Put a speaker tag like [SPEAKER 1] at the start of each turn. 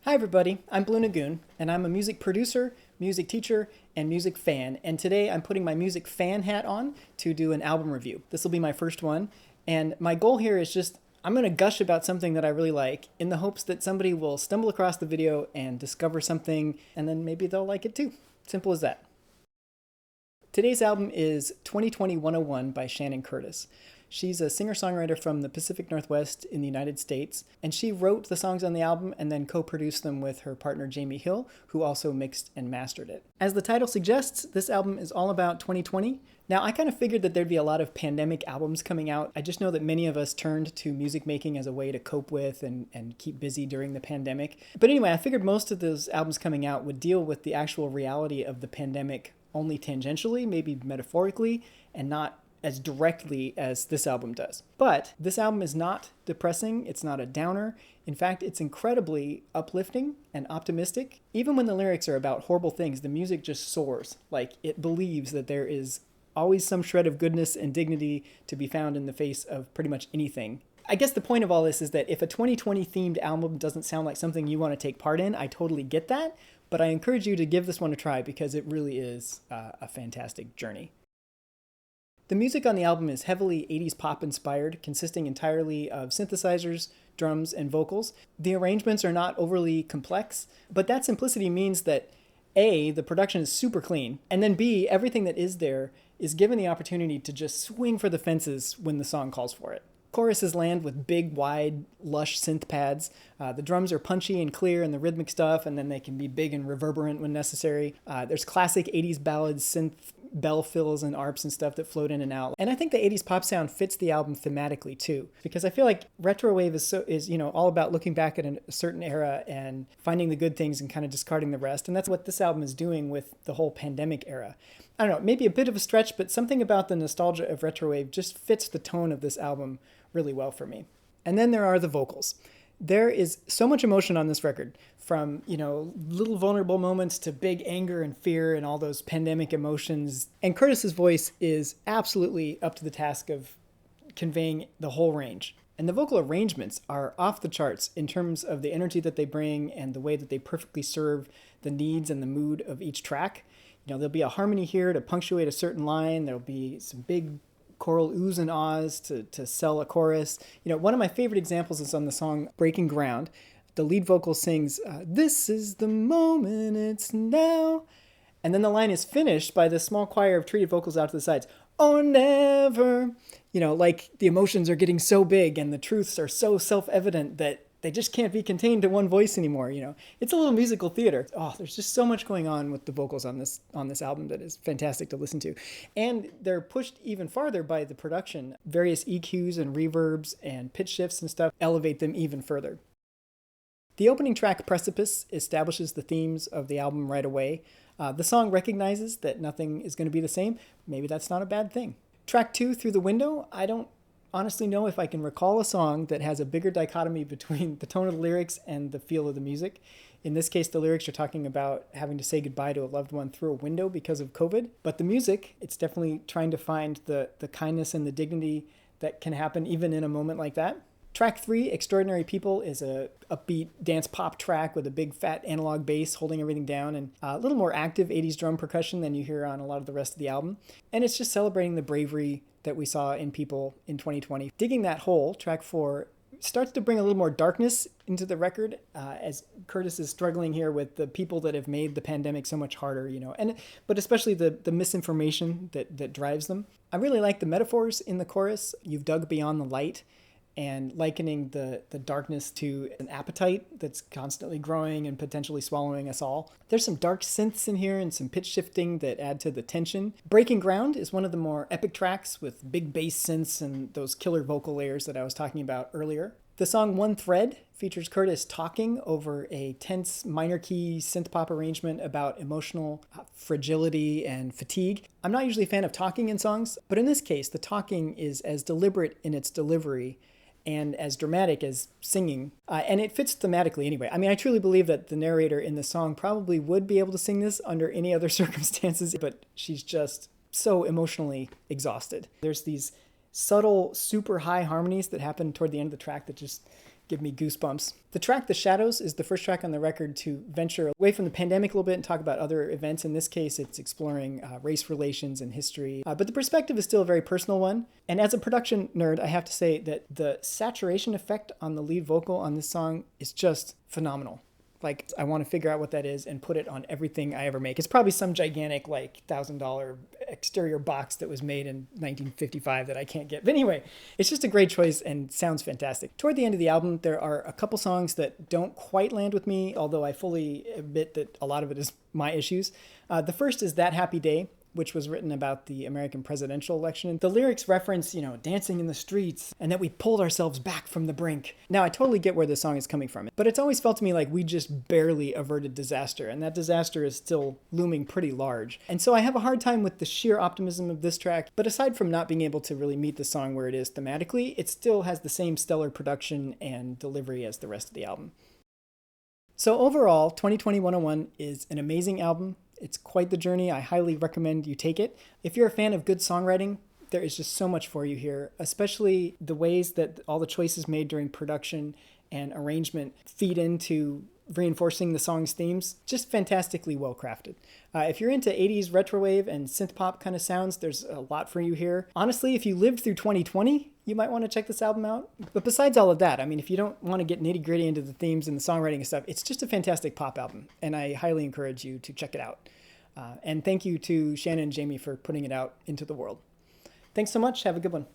[SPEAKER 1] Hi everybody, I'm Blue Nagoon, and I'm a music producer, music teacher, and music fan. And today I'm putting my music fan hat on to do an album review. This will be my first one, and my goal here is just I'm going to gush about something that I really like in the hopes that somebody will stumble across the video and discover something, and then maybe they'll like it too. Simple as that. Today's album is 2020 101 by Shannon Curtis. She's a singer-songwriter from the Pacific Northwest in the United States, and she wrote the songs on the album and then co-produced them with her partner Jamie Hill, who also mixed and mastered it. As the title suggests, this album is all about 2020. Now, I kind of figured that there'd be a lot of pandemic albums coming out. I just know that many of us turned to music making as a way to cope with and keep busy during the pandemic. But anyway, I figured most of those albums coming out would deal with the actual reality of the pandemic only tangentially, maybe metaphorically, and not as directly as this album does. But this album is not depressing, it's not a downer. In fact, it's incredibly uplifting and optimistic. Even when the lyrics are about horrible things, the music just soars. Like, it believes that there is always some shred of goodness and dignity to be found in the face of pretty much anything. I guess the point of all this is that if a 2020 themed album doesn't sound like something you want to take part in, I totally get that. But I encourage you to give this one a try because it really is a fantastic journey. The music on the album is heavily 80s pop inspired, consisting entirely of synthesizers, drums, and vocals. The arrangements are not overly complex, but that simplicity means that A, the production is super clean, and then B, everything that is there is given the opportunity to just swing for the fences when the song calls for it. Choruses land with big, wide, lush synth pads. The drums are punchy and clear in the rhythmic stuff, and then they can be big and reverberant when necessary. There's classic 80s ballads, synth bell fills and arps and stuff that float in and out. And I think the 80s pop sound fits the album thematically too, because I feel like retrowave is all about looking back at a certain era and finding the good things and kind of discarding the rest. And that's what this album is doing with the whole pandemic era. I don't know, maybe a bit of a stretch, but something about the nostalgia of retrowave just fits the tone of this album really well for me. And then there are the vocals. There is so much emotion on this record, from, little vulnerable moments to big anger and fear and all those pandemic emotions. And Curtis's voice is absolutely up to the task of conveying the whole range. And the vocal arrangements are off the charts in terms of the energy that they bring and the way that they perfectly serve the needs and the mood of each track. There'll be a harmony here to punctuate a certain line. There'll be some big choral oohs and ahs to sell a chorus. One of my favorite examples is on the song Breaking Ground. The lead vocal sings, "This is the moment, it's now." And then the line is finished by this small choir of treated vocals out to the sides. "Or never." Like the emotions are getting so big and the truths are so self-evident that they just can't be contained to one voice anymore. It's a little musical theater. Oh, there's just so much going on with the vocals on this album that is fantastic to listen to. And they're pushed even farther by the production. Various EQs and reverbs and pitch shifts and stuff elevate them even further. The opening track, Precipice, establishes the themes of the album right away. The song recognizes that nothing is going to be the same. Maybe that's not a bad thing. Track 2, Through the Window, I don't honestly know if I can recall a song that has a bigger dichotomy between the tone of the lyrics and the feel of the music. In this case, the lyrics are talking about having to say goodbye to a loved one through a window because of COVID. But the music, it's definitely trying to find the kindness and the dignity that can happen even in a moment like that. Track 3, Extraordinary People, is a upbeat dance pop track with a big fat analog bass holding everything down and a little more active 80s drum percussion than you hear on a lot of the rest of the album. And it's just celebrating the bravery that we saw in people in 2020. Digging That Hole, track 4, starts to bring a little more darkness into the record as Curtis is struggling here with the people that have made the pandemic so much harder, but especially the misinformation that drives them. I really like the metaphors in the chorus. You've dug beyond the light, and likening the darkness to an appetite that's constantly growing and potentially swallowing us all. There's some dark synths in here and some pitch shifting that add to the tension. Breaking Ground is one of the more epic tracks with big bass synths and those killer vocal layers that I was talking about earlier. The song One Thread features Curtis talking over a tense minor key synth pop arrangement about emotional fragility and fatigue. I'm not usually a fan of talking in songs, but in this case, the talking is as deliberate in its delivery and as dramatic as singing. And it fits thematically anyway. I truly believe that the narrator in the song probably would be able to sing this under any other circumstances, but she's just so emotionally exhausted. There's these subtle, super high harmonies that happen toward the end of the track that just give me goosebumps. The track The Shadows is the first track on the record to venture away from the pandemic a little bit and talk about other events. In this case, it's exploring race relations and history. But the perspective is still a very personal one. And as a production nerd, I have to say that the saturation effect on the lead vocal on this song is just phenomenal. Like, I want to figure out what that is and put it on everything I ever make. It's probably some gigantic, like, $1,000 exterior box that was made in 1955 that I can't get. But anyway, it's just a great choice and sounds fantastic. Toward the end of the album, there are a couple songs that don't quite land with me, although I fully admit that a lot of it is my issues. The first is That Happy Day, which was written about the American presidential election. The lyrics reference, dancing in the streets and that we pulled ourselves back from the brink. Now, I totally get where the song is coming from, but it's always felt to me like we just barely averted disaster, and that disaster is still looming pretty large. And so I have a hard time with the sheer optimism of this track, but aside from not being able to really meet the song where it is thematically, it still has the same stellar production and delivery as the rest of the album. So overall, 2020-101 is an amazing album. It's quite the journey. I highly recommend you take it. If you're a fan of good songwriting, there is just so much for you here, especially the ways that all the choices made during production and arrangement feed into reinforcing the song's themes. Just fantastically well crafted. If you're into 80s retrowave and synthpop kind of sounds, there's a lot for you here. Honestly, if you lived through 2020, you might want to check this album out. But besides all of that, if you don't want to get nitty gritty into the themes and the songwriting and stuff, it's just a fantastic pop album, and I highly encourage you to check it out. And thank you to Shannon and Jamie for putting it out into the world. Thanks so much. Have a good one.